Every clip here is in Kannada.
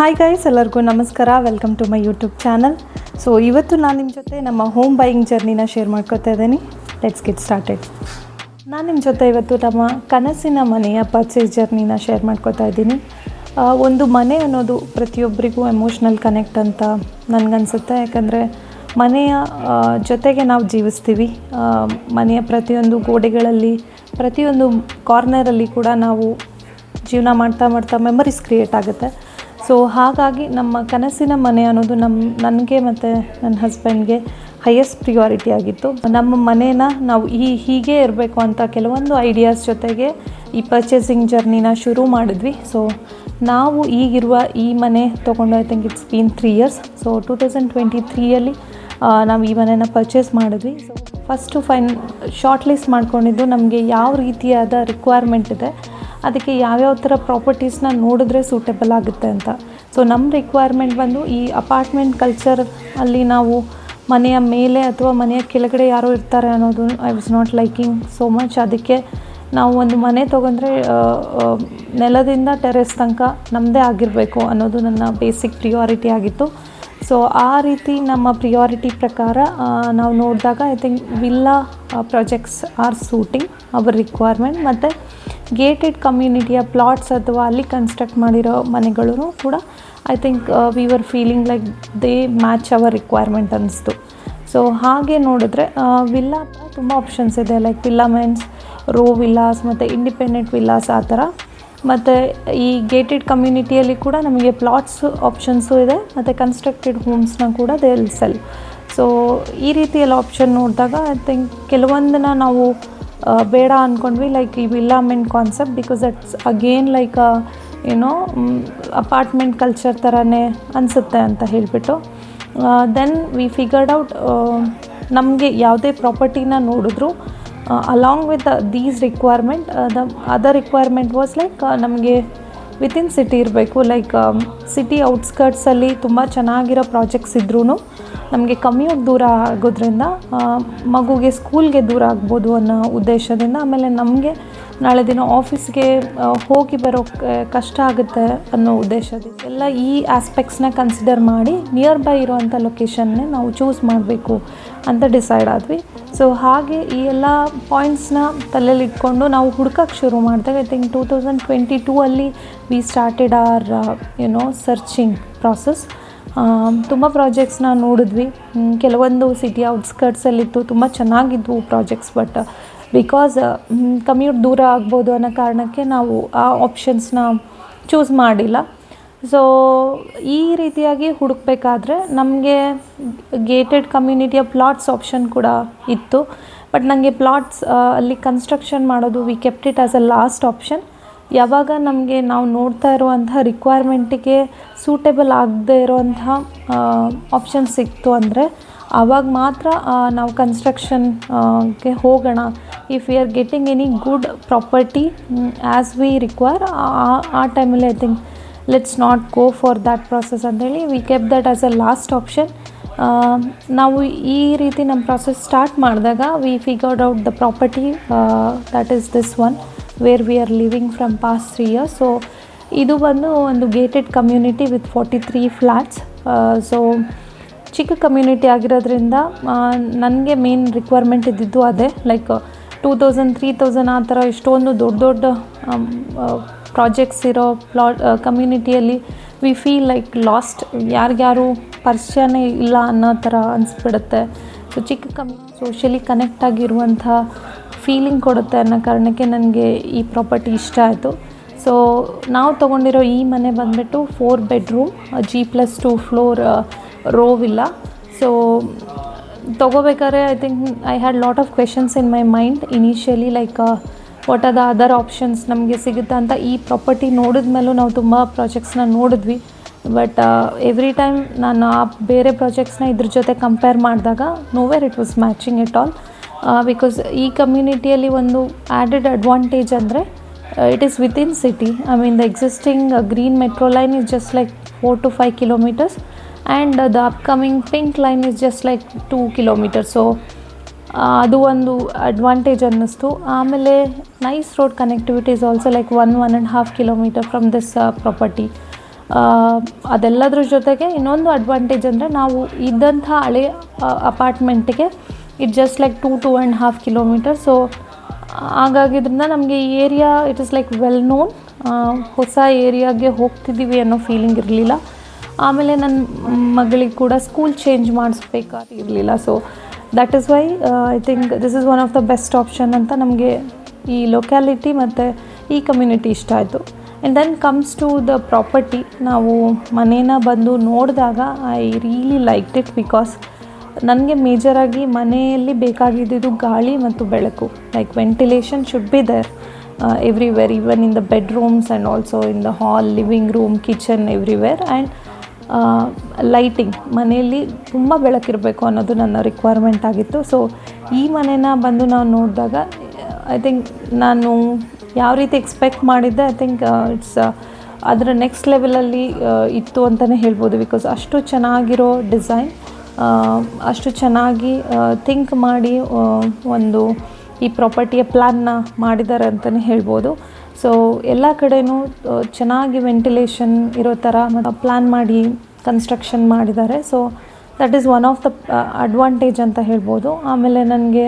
ಹಾಯ್ ಗೈಸ್, ಎಲ್ಲರಿಗೂ ನಮಸ್ಕಾರ. Welcome to my YouTube channel. So ಇವತ್ತು ನಾನು ನಿಮ್ಮ ಜೊತೆ ನಮ್ಮ ಹೋಮ್ ಬೈಯಿಂಗ್ ಜರ್ನಿನ ಶೇರ್ ಮಾಡ್ಕೊತಾ ಇದ್ದೀನಿ. Let's get started. ನಾನು ನಿಮ್ಮ ಜೊತೆ ಇವತ್ತು ನಮ್ಮ ಕನಸಿನ ಮನೆಯ ಪರ್ಚೇಸ್ ಜರ್ನಿನ ಶೇರ್ ಮಾಡ್ಕೊತಾ ಇದ್ದೀನಿ. ಒಂದು ಮನೆ ಅನ್ನೋದು ಪ್ರತಿಯೊಬ್ಬರಿಗೂ ಎಮೋಷ್ನಲ್ ಕನೆಕ್ಟ್ ಅಂತ ನನಗನ್ಸುತ್ತೆ. ಯಾಕಂದರೆ ಮನೆಯ ಜೊತೆಗೆ ನಾವು ಜೀವಿಸ್ತೀವಿ. ಮನೆಯ ಪ್ರತಿಯೊಂದು ಗೋಡೆಗಳಲ್ಲಿ, ಪ್ರತಿಯೊಂದು ಕಾರ್ನರಲ್ಲಿ ಕೂಡ ನಾವು ಜೀವನ ಮಾಡ್ತಾ ಮೆಮರೀಸ್ ಕ್ರಿಯೇಟ್ ಆಗುತ್ತೆ. ಸೊ ಹಾಗಾಗಿ ನಮ್ಮ ಕನಸಿನ ಮನೆ ಅನ್ನೋದು ನನಗೆ ಮತ್ತು ನನ್ನ ಹಸ್ಬೆಂಡ್ಗೆ ಹೈಯೆಸ್ಟ್ ಪ್ರಿಯಾರಿಟಿ ಆಗಿತ್ತು. ನಮ್ಮ ಮನೇನ ನಾವು ಹೀಗೆ ಇರಬೇಕು ಅಂತ ಕೆಲವೊಂದು ಐಡಿಯಾಸ್ ಜೊತೆಗೆ ಈ ಪರ್ಚೇಸಿಂಗ್ ಜರ್ನಿನ ಶುರು ಮಾಡಿದ್ವಿ. ಸೊ ನಾವು ಈಗಿರುವ ಈ ಮನೆ ತೊಗೊಂಡು I think it's been 3 years. So 2023ಯಲ್ಲಿ ನಾವು ಈ ಮನೆನ ಪರ್ಚೇಸ್ ಮಾಡಿದ್ವಿ. ಸೊ ಫಸ್ಟು ಶಾರ್ಟ್ ಲಿಸ್ಟ್ ಮಾಡ್ಕೊಂಡಿದ್ದು ನಮಗೆ ಯಾವ ರೀತಿಯಾದ ರಿಕ್ವೈರ್ಮೆಂಟ್ ಇದೆ, ಅದಕ್ಕೆ ಯಾವ್ಯಾವ ಥರ ಪ್ರಾಪರ್ಟೀಸ್ನ ನೋಡಿದ್ರೆ ಸೂಟೇಬಲ್ ಆಗುತ್ತೆ ಅಂತ. ಸೊ ನಮ್ಮ ರಿಕ್ವೈರ್ಮೆಂಟ್ ಬಂದು ಈ ಅಪಾರ್ಟ್ಮೆಂಟ್ ಕಲ್ಚರ್ ಅಲ್ಲಿ ನಾವು ಮನೆಯ ಮೇಲೆ ಅಥವಾ ಮನೆಯ ಕೆಳಗಡೆ ಯಾರೋ ಇರ್ತಾರೆ ಅನ್ನೋದು I was not liking so much. ಅದಕ್ಕೆ ನಾವು ಒಂದು ಮನೆ ತೊಗೊಂಡ್ರೆ ನೆಲದಿಂದ ಟೆರೆಸ್ ತನಕ ನಮ್ಮದೇ ಆಗಿರಬೇಕು ಅನ್ನೋದು ನನ್ನ ಬೇಸಿಕ್ ಪ್ರಿಯಾರಿಟಿ ಆಗಿತ್ತು. ಸೊ ಆ ರೀತಿ ನಮ್ಮ ಪ್ರಿಯಾರಿಟಿ ಪ್ರಕಾರ ನಾವು ನೋಡಿದಾಗ I think villa projects are suiting our requirement. ಮತ್ತು ಗೇಟೆಡ್ ಕಮ್ಯುನಿಟಿಯ ಪ್ಲಾಟ್ಸ್ ಅಥವಾ ಅಲ್ಲಿ ಕನ್ಸ್ಟ್ರಕ್ಟ್ ಮಾಡಿರೋ ಮನೆಗಳು ಕೂಡ I think we were feeling like they match our requirement ಅನ್ನಿಸ್ತು. ಸೊ ಹಾಗೆ ನೋಡಿದ್ರೆ ವಿಲ್ಲಾ ತುಂಬ ಆಪ್ಷನ್ಸ್ ಇದೆ. Like villa means row villas ಮತ್ತು ಇಂಡಿಪೆಂಡೆಂಟ್ ವಿಲ್ಲಾಸ್ ಆ ಥರ. ಮತ್ತು ಈ ಗೇಟೆಡ್ ಕಮ್ಯುನಿಟಿಯಲ್ಲಿ ಕೂಡ ನಮಗೆ ಪ್ಲಾಟ್ಸ್ ಆಪ್ಷನ್ಸು ಇದೆ ಮತ್ತು ಕನ್ಸ್ಟ್ರಕ್ಟೆಡ್ ಹೋಮ್ಸ್ನ ಕೂಡ ದೇ ವಿಲ್ ಸೆಲ್. ಸೊ ಈ ರೀತಿಯೆಲ್ಲ ಆಪ್ಷನ್ ನೋಡಿದಾಗ ಐ ಥಿಂಕ್ ಕೆಲವೊಂದನ್ನು ನಾವು ಬೇಡ ಅಂದ್ಕೊಂಡ್ವಿ. ಲೈಕ್ ಈ villa men concept because that's again like apartment culture ಥರನೇ ಅನಿಸುತ್ತೆ ಅಂತ ಹೇಳಿಬಿಟ್ಟು ದೆನ್ ವಿ ಫಿಗರ್ಡ್ ಔಟ್ ನಮಗೆ ಯಾವುದೇ ಪ್ರಾಪರ್ಟಿನ ನೋಡಿದ್ರು along with these requirement the other requirement was like ನಮಗೆ ವಿತಿನ್ ಸಿಟಿ ಇರಬೇಕು. ಲೈಕ್ ಸಿಟಿ ಔಟ್ಸ್ಕರ್ಟ್ಸಲ್ಲಿ ತುಂಬ ಚೆನ್ನಾಗಿರೋ ಪ್ರಾಜೆಕ್ಟ್ಸ್ ಇದ್ರೂ ನಮಗೆ ಕಮ್ಯೂಟ್ ದೂರ ಆಗೋದ್ರಿಂದ ಮಗುಗೆ ಸ್ಕೂಲ್ಗೆ ದೂರ ಆಗ್ಬೋದು ಅನ್ನೋ ಉದ್ದೇಶದಿಂದ, ಆಮೇಲೆ ನಮಗೆ ನಾಳೆ ದಿನ ಆಫೀಸ್ಗೆ ಹೋಗಿ ಬರೋಕ್ಕೆ ಕಷ್ಟ ಆಗುತ್ತೆ ಅನ್ನೋ ಉದ್ದೇಶದಿಂದ ಎಲ್ಲ ಈ ಆಸ್ಪೆಕ್ಟ್ಸ್ನ ಕನ್ಸಿಡರ್ ಮಾಡಿ ನಿಯರ್ ಬೈ ಇರೋವಂಥ ಲೊಕೇಶನ್ನೇ ನಾವು ಚೂಸ್ ಮಾಡಬೇಕು ಅಂತ ಡಿಸೈಡ್ ಆದ್ವಿ. ಸೊ ಹಾಗೆ ಈ ಎಲ್ಲ ಪಾಯಿಂಟ್ಸ್ನ ತಲೆಯಲ್ಲಿ ಇಟ್ಕೊಂಡು ನಾವು ಹುಡ್ಕಕ್ಕೆ ಶುರು ಮಾಡಿದಾಗ ಐ ಥಿಂಕ್ 2022ಅಲ್ಲಿ we started our searching process. ತುಂಬ ಪ್ರಾಜೆಕ್ಟ್ಸ್ನ ನೋಡಿದ್ವಿ. ಕೆಲವೊಂದು ಸಿಟಿ ಔಟ್ಸ್ಕರ್ಟ್ಸಲ್ಲಿತ್ತು, ತುಂಬ ಚೆನ್ನಾಗಿದ್ವು ಪ್ರಾಜೆಕ್ಟ್ಸ್. ಬಟ್ ಬಿಕಾಸ್ ಕಮ್ಯೂಟ್ ದೂರ ಆಗ್ಬೋದು ಅನ್ನೋ ಕಾರಣಕ್ಕೆ ನಾವು ಆ ಆಪ್ಷನ್ಸ್ನ ಚೂಸ್ ಮಾಡಿಲ್ಲ. ಸೊ ಈ ರೀತಿಯಾಗಿ ಹುಡುಕಬೇಕಾದ್ರೆ ನಮಗೆ ಗೇಟೆಡ್ ಕಮ್ಯುನಿಟಿಯ ಪ್ಲಾಟ್ಸ್ ಆಪ್ಷನ್ ಕೂಡ ಇತ್ತು. ಬಟ್ ನನಗೆ ಪ್ಲಾಟ್ಸ್ ಅಲ್ಲಿ ಕನ್ಸ್ಟ್ರಕ್ಷನ್ ಮಾಡೋದು we kept it as a last option. ಯಾವಾಗ ನಮಗೆ ನಾವು ನೋಡ್ತಾ ಇರುವಂತಹ ರಿಕ್ವೈರ್ಮೆಂಟಿಗೆ ಸೂಟೇಬಲ್ ಆಗದೇ ಇರುವಂತಹ ಆಪ್ಷನ್ ಸಿಕ್ತು ಅಂದರೆ ಆವಾಗ ಮಾತ್ರ ನಾವು ಕನ್ಸ್ಟ್ರಕ್ಷನ್ಗೆ ಹೋಗೋಣ. If we are getting any good property as we require, ಆ ಟೈಮಲ್ಲಿ I think let's not go for that process ಅಂತೇಳಿ we kept that as a last option. ನಾವು ಈ ರೀತಿ ನಮ್ಮ ಪ್ರಾಸೆಸ್ ಸ್ಟಾರ್ಟ್ ಮಾಡಿದಾಗ we figured out the property that is this one where we are living from past 3 years. So ಇದು ಬಂದು ಒಂದು gated community with 43 flats. So ಚಿಕ್ಕ ಕಮ್ಯುನಿಟಿ ಆಗಿರೋದ್ರಿಂದ ನನಗೆ ಮೇನ್ ರಿಕ್ವೈರ್ಮೆಂಟ್ ಇದ್ದಿದ್ದು ಅದೇ. ಲೈಕ್ 2000-3000 ಆ ಥರ ಇಷ್ಟೊಂದು ದೊಡ್ಡ ಪ್ರಾಜೆಕ್ಟ್ಸ್ ಇರೋ ಕಮ್ಯುನಿಟಿಯಲ್ಲಿ ವಿ ಫೀಲ್ ಲೈಕ್ ಲಾಸ್ಟ್, ಯಾರಿಗ್ಯಾರು ಪರಿಚಯನೇ ಇಲ್ಲ ಅನ್ನೋ ಥರ ಅನಿಸ್ಬಿಡುತ್ತೆ. ಸೊ ಚಿಕ್ಕ ಸೋಷಿಯಲಿ ಕನೆಕ್ಟ್ ಆಗಿರುವಂಥ ಫೀಲಿಂಗ್ ಕೊಡುತ್ತೆ ಅನ್ನೋ ಕಾರಣಕ್ಕೆ ನನಗೆ ಈ ಪ್ರಾಪರ್ಟಿ ಇಷ್ಟ ಆಯಿತು. ಸೊ ನಾವು ತೊಗೊಂಡಿರೋ ಈ ಮನೆ ಬಂದುಬಿಟ್ಟು 4 bedroom G+2 floor row villa. So ತೊಗೋಬೇಕಾದ್ರೆ I think I had lot of questions in my mind initially. Like what are the other options ನಮಗೆ ಸಿಗುತ್ತೆ ಅಂತ. ಈ ಪ್ರಾಪರ್ಟಿ ನೋಡಿದ ಮೇಲೂ ನಾವು ತುಂಬ ಪ್ರಾಜೆಕ್ಟ್ಸ್ನ ನೋಡಿದ್ವಿ. ಬಟ್ ಎವ್ರಿ ಟೈಮ್ ನಾನು ಆ ಬೇರೆ ಪ್ರಾಜೆಕ್ಟ್ಸ್ನ ಇದ್ರ ಜೊತೆ ಕಂಪೇರ್ ಮಾಡಿದಾಗ nowhere it was matching at all. Because ಈ ಕಮ್ಯುನಿಟಿಯಲ್ಲಿ ಒಂದು ಆ್ಯಡೆಡ್ ಅಡ್ವಾಂಟೇಜ್ ಅಂದರೆ it is within city. I mean the existing green metro line is just like 4 to 5 kilometers and the upcoming pink line is just like 2 kilometers. So ಅದು ಒಂದು ಅಡ್ವಾಂಟೇಜ್ ಅನ್ನಿಸ್ತು. ಆಮೇಲೆ NICE road connectivity is also like 1.5 kilometer from this property. ಅದೆಲ್ಲದ್ರ ಜೊತೆಗೆ ಇನ್ನೊಂದು ಅಡ್ವಾಂಟೇಜ್ ಅಂದರೆ ನಾವು ಇದ್ದಂಥ ಹಳೆ ಅಪಾರ್ಟ್ಮೆಂಟಿಗೆ it just like 2.5 kilometre. So ಹಾಗಾಗಿದ್ರಿಂದ ನಮಗೆ ಈ area it is like well known. ಹೊಸ ಏರಿಯಾಗೆ ಹೋಗ್ತಿದ್ದೀವಿ ಅನ್ನೋ ಫೀಲಿಂಗ್ ಇರಲಿಲ್ಲ. ಆಮೇಲೆ ನನ್ನ ಮಗಳಿಗೆ ಕೂಡ ಸ್ಕೂಲ್ ಚೇಂಜ್ ಮಾಡಿಸ್ಬೇಕಾಗಿರಲಿಲ್ಲ. So that is why I think this is one of the best option ಅಂತ ನಮಗೆ ಈ ಲೊಕ್ಯಾಲಿಟಿ ಮತ್ತು ಈ ಕಮ್ಯುನಿಟಿ ಇಷ್ಟ ಆಯಿತು. And then comes to the property. ನಾವು ಮನೇನ ಬಂದು ನೋಡಿದಾಗ I really liked it because ನನಗೆ ಮೇಜರಾಗಿ ಮನೆಯಲ್ಲಿ ಬೇಕಾಗಿದ್ದು ಗಾಳಿ ಮತ್ತು ಬೆಳಕು. Like ventilation should be there everywhere, even in the bedrooms and also in the hall, living room, kitchen, everywhere. And lighting, ಮನೆಯಲ್ಲಿ ತುಂಬ ಬೆಳಕಿರಬೇಕು ಅನ್ನೋದು ನನ್ನ ರಿಕ್ವೈರ್ಮೆಂಟ್ ಆಗಿತ್ತು. ಸೊ ಈ ಮನೇನ ಬಂದು ನಾವು ನೋಡಿದಾಗ ಐ ಥಿಂಕ್ ನಾನು ಯಾವ ರೀತಿ ಎಕ್ಸ್ಪೆಕ್ಟ್ ಮಾಡಿದ್ದೆ, ಐ ಥಿಂಕ್ ಇಟ್ಸ್ ಅದರ ನೆಕ್ಸ್ಟ್ ಲೆವೆಲಲ್ಲಿ ಇತ್ತು ಅಂತಲೇ ಹೇಳ್ಬೋದು. ಬಿಕಾಸ್ ಅಷ್ಟು ಚೆನ್ನಾಗಿರೋ ಡಿಸೈನ್, ಅಷ್ಟು ಚೆನ್ನಾಗಿ ಥಿಂಕ್ ಮಾಡಿ ಒಂದು ಈ ಪ್ರಾಪರ್ಟಿಯ ಪ್ಲ್ಯಾನ್ನ ಮಾಡಿದ್ದಾರೆ ಅಂತಲೇ ಹೇಳ್ಬೋದು. ಸೊ ಎಲ್ಲ ಕಡೆಯೂ ಚೆನ್ನಾಗಿ ವೆಂಟಿಲೇಷನ್ ಇರೋ ಥರ ಪ್ಲ್ಯಾನ್ ಮಾಡಿ ಕನ್ಸ್ಟ್ರಕ್ಷನ್ ಮಾಡಿದ್ದಾರೆ. So that is one of the advantage ಅಂತ ಹೇಳ್ಬೋದು. ಆಮೇಲೆ ನನಗೆ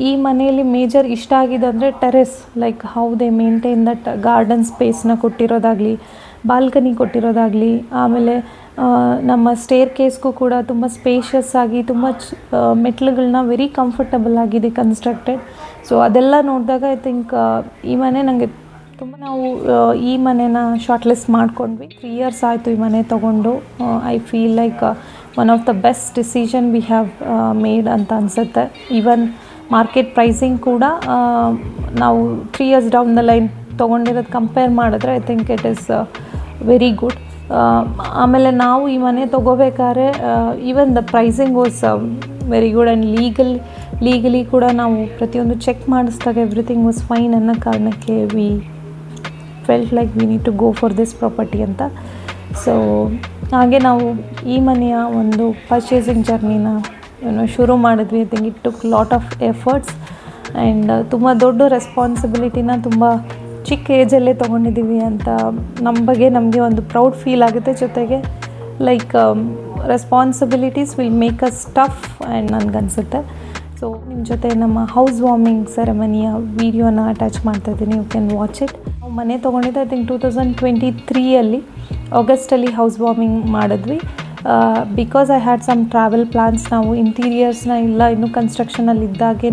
ಈ ಮನೆಯಲ್ಲಿ ಮೇಜರ್ ಇಷ್ಟ ಆಗಿದೆ ಅಂದರೆ terrace, like how they maintain that garden ಸ್ಪೇಸ್ನ ಕೊಟ್ಟಿರೋದಾಗಲಿ, ಬಾಲ್ಕನಿ ಕೊಟ್ಟಿರೋದಾಗಲಿ, ಆಮೇಲೆ ನಮ್ಮ ಸ್ಟೇರ್ ಕೇಸ್ಗೂ ಕೂಡ ತುಂಬ ಸ್ಪೇಷಿಯಸ್ ಆಗಿ ತುಂಬ ಮೆಟ್ಲುಗಳನ್ನ ವೆರಿ ಕಂಫರ್ಟಬಲ್ ಆಗಿದೆ ಕನ್ಸ್ಟ್ರಕ್ಟೆಡ್. ಸೊ ಅದೆಲ್ಲ ನೋಡಿದಾಗ ಐ ಥಿಂಕ್ ಈ ಮನೆ ನನಗೆ ತುಂಬ, ನಾವು ಈ ಮನೇನ ಶಾರ್ಟ್ ಲಿಸ್ಟ್ ಮಾಡ್ಕೊಂಡ್ವಿ. 3 years ಆಯಿತು ಈ ಮನೆ ತೊಗೊಂಡು. I feel like one of the best decision we have made ಅಂತ ಅನಿಸುತ್ತೆ. ಈವನ್ ಮಾರ್ಕೆಟ್ ಪ್ರೈಸಿಂಗ್ ಕೂಡ ನಾವು 3 years ಡೌನ್ ದ ಲೈನ್ ತೊಗೊಂಡಿರೋದು ಕಂಪೇರ್ ಮಾಡಿದ್ರೆ I think it is very good. ಆಮೇಲೆ ನಾವು ಈ ಮನೆ ತೊಗೋಬೇಕಾದ್ರೆ even the pricing was very good. And legally ಕೂಡ ನಾವು ಪ್ರತಿಯೊಂದು ಚೆಕ್ ಮಾಡಿಸಿದಾಗ ಎವ್ರಿಥಿಂಗ್ ವಾಸ್ ಫೈನ್ ಅನ್ನೋ ಕಾರಣಕ್ಕೆ we felt like we need to go for this property ಅಂತ. ಸೊ ಹಾಗೆ ನಾವು ಈ ಮನೆಯ ಒಂದು ಪರ್ಚೇಸಿಂಗ್ ಜರ್ನಿನ ಶುರು ಮಾಡಿದ್ವಿ. I think it took lot of efforts and ತುಂಬ ದೊಡ್ಡ ರೆಸ್ಪಾನ್ಸಿಬಿಲಿಟಿನ ತುಂಬ ಚಿಕ್ಕ ಏಜಲ್ಲೇ ತೊಗೊಂಡಿದ್ದೀವಿ ಅಂತ ನಮ್ಮ ಬಗ್ಗೆ ನಮಗೆ ಒಂದು ಪ್ರೌಡ್ ಫೀಲ್ ಆಗುತ್ತೆ. ಜೊತೆಗೆ like responsibilities will make us tough and ನನಗನ್ಸುತ್ತೆ. ಸೊ ನಿಮ್ಮ ಜೊತೆ ನಮ್ಮ ಹೌಸ್ ವಾರ್ಮಿಂಗ್ ಸೆರೆಮನಿಯ ವೀಡಿಯೋನ ಅಟ್ಯಾಚ್ ಮಾಡ್ತಾಯಿದ್ದೀನಿ, ಯು ಕ್ಯಾನ್ ವಾಚ್ ಇಟ್. ನಾವು ಮನೆ ತೊಗೊಂಡಿದ್ದೆ ಐ ಥಿಂಕ್ 2023 ಆಗಸ್ಟಲ್ಲಿ ಹೌಸ್ ವಾರ್ಮಿಂಗ್ ಮಾಡಿದ್ವಿ. Because I had some travel plans. ನಾವು ಇಂಟೀರಿಯರ್ಸ್ನ ಇಲ್ಲ ಇನ್ನೂ ಕನ್ಸ್ಟ್ರಕ್ಷನಲ್ಲಿ ಇದ್ದಾಗೇ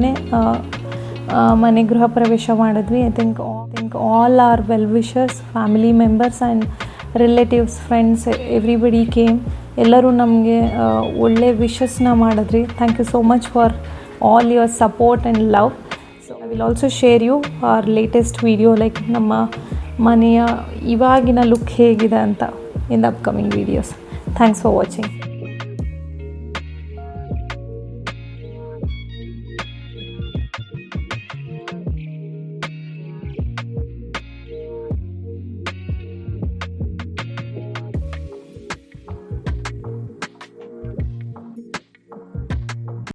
ಮನೆ ಗೃಹ ಪ್ರವೇಶ ಮಾಡಿದ್ವಿ. I think all our well wishers, family members and relatives, friends, everybody came. ಎಲ್ಲರೂ ನಮಗೆ ಒಳ್ಳೆ ವಿಶಸ್ನ ಮಾಡಿದ್ರಿ. Thank you so much for all your support and love. So I will also share you our latest video, like ನಮ್ಮ ಮನೆಯ ಇವಾಗಿನ ಲುಕ್ ಹೇಗಿದೆ ಅಂತ in the upcoming videos. Thanks for watching.